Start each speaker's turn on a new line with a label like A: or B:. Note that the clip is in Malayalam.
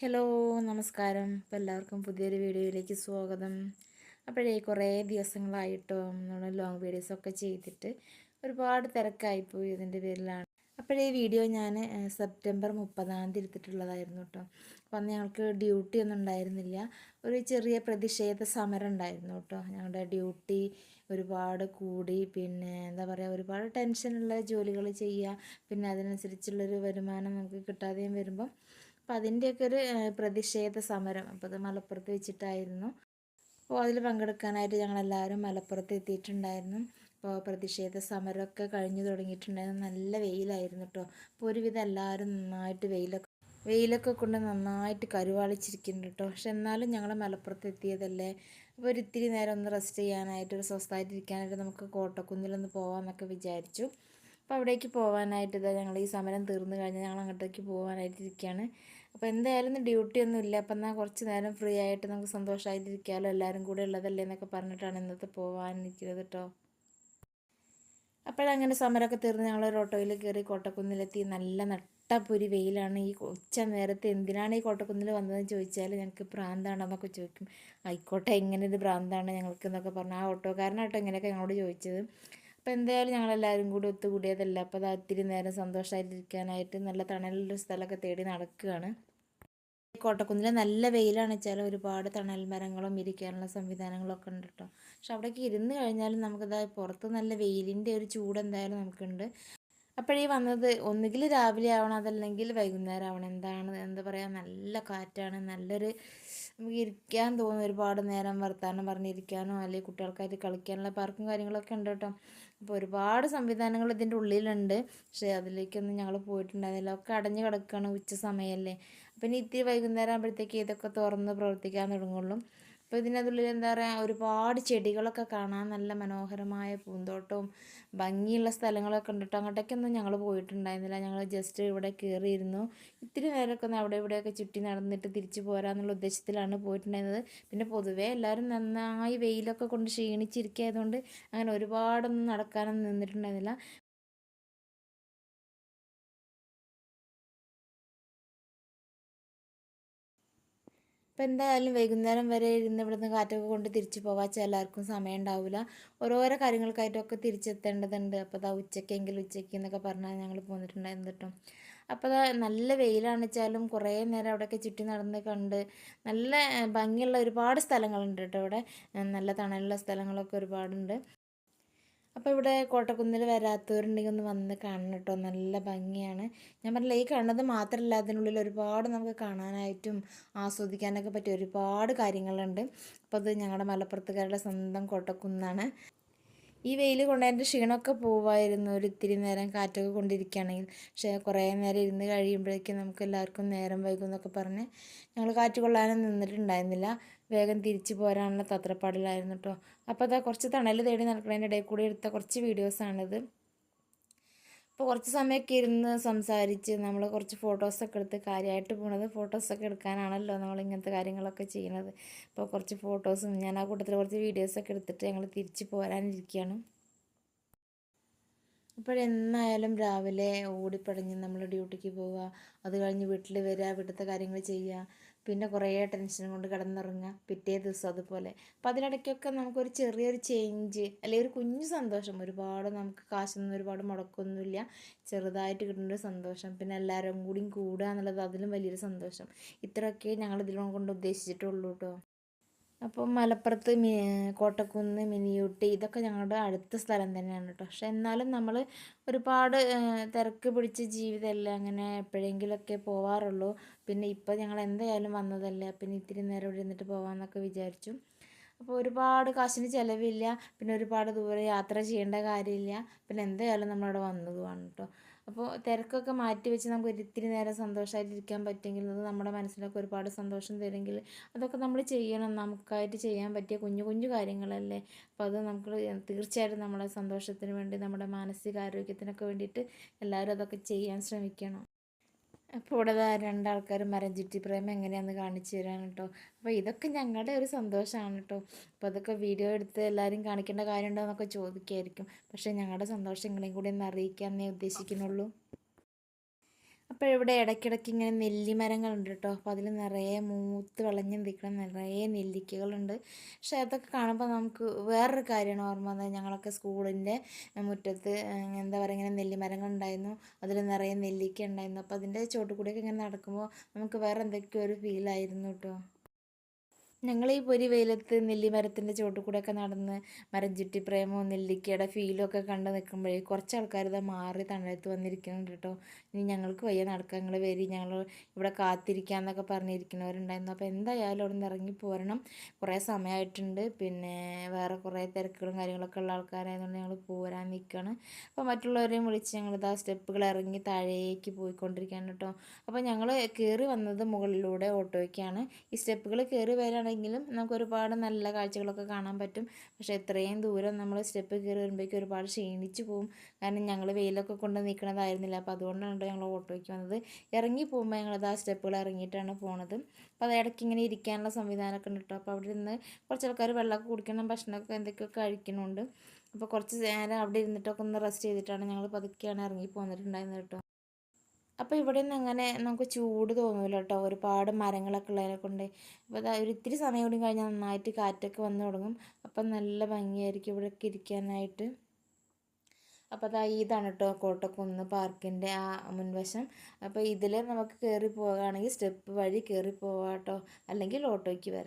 A: ഹലോ നമസ്കാരം. അപ്പോൾ എല്ലാവർക്കും പുതിയൊരു വീഡിയോയിലേക്ക് സ്വാഗതം. അപ്പോഴേ കുറേ ദിവസങ്ങളായിട്ടോ നമ്മൾ ലോങ് വീഡിയോസൊക്കെ ചെയ്തിട്ട് ഒരുപാട് തിരക്കായിപ്പോയി. ഇതിൻ്റെ പേരിലാണ്. അപ്പോഴേ വീഡിയോ ഞാൻ സെപ്റ്റംബർ 30 എടുത്തിട്ടുള്ളതായിരുന്നു കേട്ടോ. അപ്പോൾ അന്ന് ഞങ്ങൾക്ക് ഡ്യൂട്ടി ഒന്നും ഉണ്ടായിരുന്നില്ല. ഒരു ചെറിയ പ്രതിഷേധ സമരം ഉണ്ടായിരുന്നു കേട്ടോ. ഞങ്ങളുടെ ഡ്യൂട്ടി ഒരുപാട് കൂടി, പിന്നെ എന്താ പറയുക, ഒരുപാട് ടെൻഷനുള്ള ജോലികൾ ചെയ്യുക, പിന്നെ അതിനനുസരിച്ചുള്ളൊരു വരുമാനം നമുക്ക് കിട്ടാതെയും വരുമ്പം അപ്പം അതിൻ്റെയൊക്കെ ഒരു പ്രതിഷേധ സമരം. അപ്പോൾ അത് മലപ്പുറത്ത് വെച്ചിട്ടായിരുന്നു. അപ്പോൾ അതിൽ പങ്കെടുക്കാനായിട്ട് ഞങ്ങളെല്ലാവരും മലപ്പുറത്ത് എത്തിയിട്ടുണ്ടായിരുന്നു. അപ്പോൾ പ്രതിഷേധ സമരമൊക്കെ കഴിഞ്ഞു തുടങ്ങിയിട്ടുണ്ടായിരുന്നു. നല്ല വെയിലായിരുന്നു കേട്ടോ. അപ്പോൾ ഒരുവിധം എല്ലാവരും നന്നായിട്ട് വെയിലൊക്കെ കൊണ്ട് നന്നായിട്ട് കരുവാളിച്ചിരിക്കുന്നുണ്ട് കേട്ടോ. പക്ഷെ എന്നാലും ഞങ്ങൾ മലപ്പുറത്ത് എത്തിയതല്ലേ, അപ്പോൾ ഒരു ഇത്തിരി നേരം ഒന്ന് റെസ്റ്റ് ചെയ്യാനായിട്ട്, ഒരു സ്വസ്ഥമായിട്ടിരിക്കാനായിട്ട് നമുക്ക് കോട്ടക്കുന്നിലൊന്ന് പോകാമെന്നൊക്കെ വിചാരിച്ചു. അപ്പോൾ അവിടേക്ക് പോകാനായിട്ട് ഞങ്ങൾ ഈ സമരം തീർന്നു കഴിഞ്ഞാൽ ഞങ്ങൾ അങ്ങോട്ടേക്ക് പോകാനായിട്ടിരിക്കുകയാണ്. അപ്പോൾ എന്തായാലും ഡ്യൂട്ടി ഒന്നും ഇല്ല, അപ്പം എന്നാൽ കുറച്ച് നേരം ഫ്രീ ആയിട്ട് നമുക്ക് സന്തോഷമായിട്ടിരിക്കാമല്ലോ, എല്ലാവരും കൂടെ ഉള്ളതല്ലേ എന്നൊക്കെ പറഞ്ഞിട്ടാണ് ഇന്നത്തെ പോകാനിരിക്കുന്നത് കേട്ടോ. അപ്പോഴങ്ങനെ സമരമൊക്കെ തീർന്ന് ഞങ്ങളൊരു ഓട്ടോയിൽ കയറി കോട്ടക്കുന്നിലെത്തി. നല്ല നട്ടപ്പൊരി വെയിലാണ്. ഈ ഉച്ച നേരത്തെ എന്തിനാണ് ഈ കോട്ടക്കുന്നിൽ വന്നതെന്ന് ചോദിച്ചാൽ ഞങ്ങൾക്ക് ഭ്രാന്താണെന്നൊക്കെ ചോദിക്കും. ആയിക്കോട്ടെ, ഇങ്ങനെ ഒരു ഭ്രാന്താണ് ഞങ്ങൾക്ക് എന്നൊക്കെ പറഞ്ഞു ആ ഓട്ടോക്കാരനാട്ടോ ഇങ്ങനെയൊക്കെ ഞങ്ങളോട് ചോദിച്ചത്. അപ്പോൾ എന്തായാലും ഞങ്ങളെല്ലാവരും കൂടി ഒത്തുകൂടിയതല്ല. അപ്പോൾ അത് ഒത്തിരി നേരം സന്തോഷമായിട്ടിരിക്കാനായിട്ട് നല്ല തണലുള്ളൊരു സ്ഥലമൊക്കെ തേടി നടക്കുകയാണ്. കോട്ടക്കുന്നിൽ നല്ല വെയിലാണ് വെച്ചാൽ ഒരുപാട് തണൽ മരങ്ങളും ഇരിക്കാനുള്ള സംവിധാനങ്ങളൊക്കെ ഉണ്ട് കേട്ടോ. പക്ഷെ അവിടേക്ക് ഇരുന്ന് കഴിഞ്ഞാലും നമുക്കിതാ പുറത്ത് നല്ല വെയിലിൻ്റെ ഒരു ചൂട് എന്തായാലും നമുക്കുണ്ട്. അപ്പോഴീ വന്നത് ഒന്നുകിൽ രാവിലെ ആവണം, അതല്ലെങ്കിൽ വൈകുന്നേരം ആവണം. എന്താ പറയുക, നല്ല കാറ്റാണ്, നല്ലൊരു നമുക്ക് ഇരിക്കാൻ തോന്നും. ഒരുപാട് നേരം വർത്താനം പറഞ്ഞിരിക്കാനോ അല്ലെങ്കിൽ കുട്ടികൾക്കായിട്ട് കളിക്കാനുള്ള പാർക്കും കാര്യങ്ങളൊക്കെ ഉണ്ട് കേട്ടോ. അപ്പോൾ ഒരുപാട് സംവിധാനങ്ങൾ ഇതിൻ്റെ ഉള്ളിലുണ്ട്. പക്ഷേ അതിലേക്കൊന്നും ഞങ്ങൾ പോയിട്ടുണ്ടായിരുന്നില്ല. ഒക്കെ അടഞ്ഞു കിടക്കുകയാണ്, ഉച്ച സമയമല്ലേ. അപ്പം ഇനി ഇത്തിരി വൈകുന്നേരം ആകുമ്പോഴത്തേക്ക് ഇതൊക്കെ തുറന്ന് പ്രവർത്തിക്കാൻ തുടങ്ങുള്ളൂ. അപ്പോൾ ഇതിനകത്തുള്ളിൽ എന്താ പറയുക, ഒരുപാട് ചെടികളൊക്കെ കാണാൻ നല്ല മനോഹരമായ പൂന്തോട്ടവും ഭംഗിയുള്ള സ്ഥലങ്ങളൊക്കെ ഉണ്ട് കേട്ടോ. അങ്ങോട്ടേക്കൊന്നും ഞങ്ങൾ പോയിട്ടുണ്ടായിരുന്നില്ല. ഞങ്ങൾ ജസ്റ്റ് ഇവിടെ കയറിയിരുന്നു. ഇത്തിരി നേരമൊക്കെ ഒന്ന് അവിടെ ഇവിടെയൊക്കെ ചുറ്റി നടന്നിട്ട് തിരിച്ചു പോരാന്നുള്ള ഉദ്ദേശത്തിലാണ് പോയിട്ടുണ്ടായിരുന്നത്. പിന്നെ പൊതുവേ എല്ലാവരും നന്നായി വെയിലൊക്കെ കൊണ്ട് ക്ഷീണിച്ചിരിക്കുകയായതുകൊണ്ട് അങ്ങനെ ഒരുപാടൊന്നും നടക്കാനൊന്നും നിന്നിട്ടുണ്ടായിരുന്നില്ല. അപ്പോൾ എന്തായാലും വൈകുന്നേരം വരെ ഇരുന്ന് ഇവിടുന്ന് കാറ്റൊക്കെ കൊണ്ട് തിരിച്ചു പോകാൻ വെച്ചാൽ എല്ലാവർക്കും സമയം ഉണ്ടാവില്ല. ഓരോരോ കാര്യങ്ങൾക്കായിട്ടൊക്കെ തിരിച്ചെത്തേണ്ടതുണ്ട്. അപ്പോൾ അതാ ഉച്ചയ്ക്കെങ്കിൽ ഉച്ചയ്ക്ക് എന്നൊക്കെ പറഞ്ഞാൽ ഞങ്ങൾ പോന്നിട്ടുണ്ടായിരുന്നു കേട്ടോ. അപ്പോൾ അതാ നല്ല വെയിലാണ് വെച്ചാലും കുറേ നേരം അവിടെയൊക്കെ ചുറ്റി നടന്ന് കണ്ട് നല്ല ഭംഗിയുള്ള ഒരുപാട് സ്ഥലങ്ങളുണ്ട് കേട്ടോ. ഇവിടെ നല്ല തണലുള്ള സ്ഥലങ്ങളൊക്കെ ഒരുപാടുണ്ട്. അപ്പോൾ ഇവിടെ കോട്ടക്കുന്നിൽ വരാത്തവരുണ്ടെങ്കിൽ ഒന്ന് വന്ന് കാണണം കേട്ടോ. നല്ല ഭംഗിയാണ്. ഞാൻ പറഞ്ഞില്ല, ഈ കാണുന്നത് മാത്രമല്ല, അതിനുള്ളിൽ ഒരുപാട് നമുക്ക് കാണാനായിട്ടും ആസ്വദിക്കാനൊക്കെ പറ്റിയ ഒരുപാട് കാര്യങ്ങളുണ്ട്. അപ്പോൾ അത് ഞങ്ങളുടെ മലപ്പുറത്തുകാരുടെ സ്വന്തം കോട്ടക്കുന്നാണ്. ഈ വെയിൽ കൊണ്ട് എൻ്റെ ക്ഷീണമൊക്കെ പോവായിരുന്നു ഒരു ഇത്തിരി നേരം കാറ്റൊക്കെ കൊണ്ടിരിക്കുകയാണെങ്കിൽ. പക്ഷേ കുറേ നേരം ഇരുന്ന് കഴിയുമ്പോഴേക്കും നമുക്ക് എല്ലാവർക്കും നേരം വൈകും എന്നൊക്കെ പറഞ്ഞ് ഞങ്ങൾ കാറ്റ് കൊള്ളാനും നിന്നിട്ടുണ്ടായിരുന്നില്ല. വേഗം തിരിച്ചു പോരാനുള്ള തത്രപ്പാടിലായിരുന്നു കേട്ടോ. അപ്പോൾ അതാ കുറച്ച് തണൽ തേടി നടക്കുന്നതിൻ്റെ ഇടയിൽ കൂടി എടുത്ത കുറച്ച് വീഡിയോസാണിത്. അപ്പോൾ കുറച്ച് സമയമൊക്കെ ഇരുന്ന് സംസാരിച്ച് നമ്മൾ കുറച്ച് ഫോട്ടോസൊക്കെ എടുത്ത്, കാര്യമായിട്ട് പോണത് ഫോട്ടോസൊക്കെ എടുക്കാനാണല്ലോ നമ്മൾ ഇങ്ങനത്തെ കാര്യങ്ങളൊക്കെ ചെയ്യുന്നത്. അപ്പോൾ കുറച്ച് ഫോട്ടോസും ഞാൻ ആ കൂട്ടത്തിൽ കുറച്ച് വീഡിയോസൊക്കെ എടുത്തിട്ട് ഞങ്ങൾ തിരിച്ച് പോരാനിരിക്കുകയാണ്. അപ്പോഴെന്നായാലും രാവിലെ ഓടിപ്പടഞ്ഞ് നമ്മൾ ഡ്യൂട്ടിക്ക് പോവുക, അത് കഴിഞ്ഞ് വീട്ടിൽ വരിക, വീട്ടിലത്തെ കാര്യങ്ങൾ ചെയ്യുക, പിന്നെ കുറേ ടെൻഷൻ കൊണ്ട് കിടന്നുറങ്ങുക, പിറ്റേ ദിവസം അതുപോലെ. അപ്പോൾ അതിനിടയ്ക്കൊക്കെ നമുക്കൊരു ചെറിയൊരു ചേഞ്ച് അല്ലെങ്കിൽ ഒരു കുഞ്ഞു സന്തോഷം, ഒരുപാട് നമുക്ക് കാശൊന്നും ഒരുപാട് മുടക്കൊന്നുമില്ല, ചെറുതായിട്ട് കിട്ടുന്നൊരു സന്തോഷം, പിന്നെ എല്ലാവരും കൂടിയും കൂടുക എന്നുള്ളത് അതിലും വലിയൊരു സന്തോഷം. ഇത്രയൊക്കെ ഞങ്ങൾ ഇതിനെ കൊണ്ട് ഉദ്ദേശിച്ചിട്ടുള്ളൂ കേട്ടോ. അപ്പം മലപ്പുറത്ത് കോട്ടക്കുന്ന്, മിനിയൂട്ടി ഇതൊക്കെ ഞങ്ങളുടെ അടുത്ത സ്ഥലം തന്നെയാണ് കേട്ടോ. പക്ഷെ എന്നാലും നമ്മൾ ഒരുപാട് തിരക്ക് പിടിച്ച ജീവിതമല്ലേ, അങ്ങനെ എപ്പോഴെങ്കിലുമൊക്കെ പോവാറുള്ളൂ. പിന്നെ ഇപ്പോൾ ഞങ്ങൾ എന്തായാലും വന്നതല്ലേ, പിന്നെ ഇത്തിരി നേരം ഇവിടെ ഇരുന്നിട്ട് പോകാമെന്നൊക്കെ വിചാരിച്ചു. അപ്പോൾ ഒരുപാട് കാശിന് ചിലവില്ല, പിന്നെ ഒരുപാട് ദൂരെ യാത്ര ചെയ്യേണ്ട കാര്യമില്ല, പിന്നെ എന്തായാലും നമ്മളവിടെ വന്നതുമാണ് കേട്ടോ. അപ്പോൾ തിരക്കൊക്കെ മാറ്റി വെച്ച് നമുക്ക് ഒരിത്തിരി നേരം സന്തോഷമായിട്ടിരിക്കാൻ പറ്റുമെങ്കിൽ, അത് നമ്മുടെ മനസ്സിലൊക്കെ ഒരുപാട് സന്തോഷം തരുമെങ്കിൽ അതൊക്കെ നമ്മൾ ചെയ്യണം. നമുക്കായിട്ട് ചെയ്യാൻ പറ്റിയ കുഞ്ഞു കുഞ്ഞു കാര്യങ്ങളല്ലേ. അപ്പോൾ അത് നമുക്ക് തീർച്ചയായിട്ടും നമ്മുടെ സന്തോഷത്തിന് വേണ്ടി, നമ്മുടെ മാനസികാരോഗ്യത്തിനൊക്കെ വേണ്ടിയിട്ട് എല്ലാവരും അതൊക്കെ ചെയ്യാൻ ശ്രമിക്കണം. അപ്പോൾ ഇവിടെ രണ്ടാൾക്കാർ മരം ചുറ്റി പ്രേമം എങ്ങനെയാണെന്ന് കാണിച്ചു തരാൻ കേട്ടോ. അപ്പോൾ ഇതൊക്കെ ഞങ്ങളുടെ ഒരു സന്തോഷമാണ് കേട്ടോ. അപ്പോൾ അതൊക്കെ വീഡിയോ എടുത്ത് എല്ലാവരും കാണിക്കേണ്ട കാര്യമുണ്ടോ എന്നൊക്കെ ചോദിക്കുമായിരിക്കും. പക്ഷേ ഞങ്ങളുടെ സന്തോഷം നിങ്ങളെയും കൂടി ഒന്ന് അറിയിക്കാമെന്നേ ഉദ്ദേശിക്കുന്നുള്ളൂ. അപ്പോൾ ഇവിടെ ഇടയ്ക്കിടയ്ക്ക് ഇങ്ങനെ നെല്ലിമരങ്ങളുണ്ട് കേട്ടോ. അപ്പോൾ അതിൽ നിറയെ മൂത്ത് വിളഞ്ഞ് നിൽക്കണം നിറയെ നെല്ലിക്കകളുണ്ട്. പക്ഷേ അതൊക്കെ കാണുമ്പോൾ നമുക്ക് വേറൊരു കാര്യമാണ് ഓർമ്മ വന്നത്. ഞങ്ങളൊക്കെ സ്കൂളിൻ്റെ മുറ്റത്ത് എന്താ പറയുക ഇങ്ങനെ നെല്ലിമരങ്ങൾ ഉണ്ടായിരുന്നു. അതിൽ നിറയെ നെല്ലിക്ക ഉണ്ടായിരുന്നു. അപ്പോൾ അതിൻ്റെ ചോട്ടിൽ കൂടെയൊക്കെ ഇങ്ങനെ നടക്കുമ്പോൾ നമുക്ക് വേറെ എന്തൊക്കെയോ ഒരു ഫീലായിരുന്നു കേട്ടോ. ഞങ്ങൾ ഈ പൊരി വെയിലത്ത് നെല്ലിമരത്തിൻ്റെ ചോട്ടിൽ കൂടെയൊക്കെ നടന്ന് മരം ചുറ്റി പ്രേമവും നെല്ലിക്കയുടെ ഫീലും ഒക്കെ കണ്ട് നിൽക്കുമ്പോഴേ കുറച്ച് ആൾക്കാർ ഇതാ മാറി തണലത്ത് വന്നിരിക്കുന്നുണ്ട് കേട്ടോ. ഇനി ഞങ്ങൾക്ക് വയ്യ നടക്കാൻ, ഞങ്ങൾ വരി, ഞങ്ങൾ ഇവിടെ കാത്തിരിക്കാമെന്നൊക്കെ പറഞ്ഞിരിക്കുന്നവരുണ്ടായിരുന്നു. അപ്പോൾ എന്തായാലും അവിടെ നിന്ന് ഇറങ്ങി പോരണം. കുറേ സമയമായിട്ടുണ്ട്. പിന്നെ വേറെ കുറേ തിരക്കുകളും കാര്യങ്ങളൊക്കെ ഉള്ള ആൾക്കാരായതുകൊണ്ട് ഞങ്ങൾ പോരാൻ നിൽക്കുകയാണ്. അപ്പോൾ മറ്റുള്ളവരെയും വിളിച്ച് ഞങ്ങളിതാ സ്റ്റെപ്പുകൾ ഇറങ്ങി താഴേക്ക് പോയിക്കൊണ്ടിരിക്കുകയാണ് കേട്ടോ. അപ്പോൾ ഞങ്ങൾ കയറി വന്നത് മുകളിലൂടെ ഓട്ടോയ്ക്കാണ്. ഈ സ്റ്റെപ്പുകൾ കയറി വരികയാണെങ്കിലും നമുക്ക് ഒരുപാട് നല്ല കാഴ്ചകളൊക്കെ കാണാൻ പറ്റും. പക്ഷേ ഇത്രയും ദൂരം നമ്മൾ സ്റ്റെപ്പ് കയറി വരുമ്പോഴേക്കും ഒരുപാട് ക്ഷീണിച്ച് പോകും. കാരണം ഞങ്ങൾ വെയിലൊക്കെ കൊണ്ട് നിൽക്കണതായിരുന്നില്ല. അപ്പോൾ അതുകൊണ്ടാണ് ഞങ്ങൾ ഓട്ടോയ്ക്ക് വന്നത്. ഇറങ്ങി പോകുമ്പോൾ ഞങ്ങളത് ആ സ്റ്റെപ്പുകൾ ഇറങ്ങിയിട്ടാണ് പോണത്. അപ്പോൾ അത് ഇടയ്ക്ക് ഇങ്ങനെ ഇരിക്കാനുള്ള സംവിധാനമൊക്കെ ഉണ്ട് കേട്ടോ. അപ്പോൾ അവിടെ നിന്ന് കുറച്ച് ആൾക്കാർ വെള്ളമൊക്കെ കുടിക്കണം, ഭക്ഷണമൊക്കെ എന്തൊക്കെയോ കഴിക്കുന്നുണ്ട്. അപ്പോൾ കുറച്ച് നേരം അവിടെ ഇരുന്നിട്ടൊക്കെ ഒന്ന് റെസ്റ്റ് ചെയ്തിട്ടാണ് ഞങ്ങൾ പതുക്കെയാണ് ഇറങ്ങി പോന്നിട്ടുണ്ടായിരുന്നത് കേട്ടോ. അപ്പോൾ ഇവിടെ നിന്ന് അങ്ങനെ നമുക്ക് ചൂട് തോന്നില്ല കേട്ടോ, ഒരുപാട് മരങ്ങളൊക്കെ ഉള്ളതിനെ കൊണ്ട്. അപ്പോൾ അതാ ഒരു ഇത്തിരി സമയം കൂടി കഴിഞ്ഞാൽ നന്നായിട്ട് കാറ്റൊക്കെ വന്നു തുടങ്ങും. അപ്പം നല്ല ഭംഗിയായിരിക്കും ഇവിടെയൊക്കെ ഇരിക്കാനായിട്ട്. അപ്പോൾ അതാ ഇതാണ് കേട്ടോ കോട്ടക്കുന്ന് പാർക്കിൻ്റെ ആ മുൻവശം. അപ്പോൾ ഇതിൽ നമുക്ക് കയറി പോകുകയാണെങ്കിൽ സ്റ്റെപ്പ് വഴി കയറി പോകാം കേട്ടോ, അല്ലെങ്കിൽ ഓട്ടോയ്ക്ക് വരാം.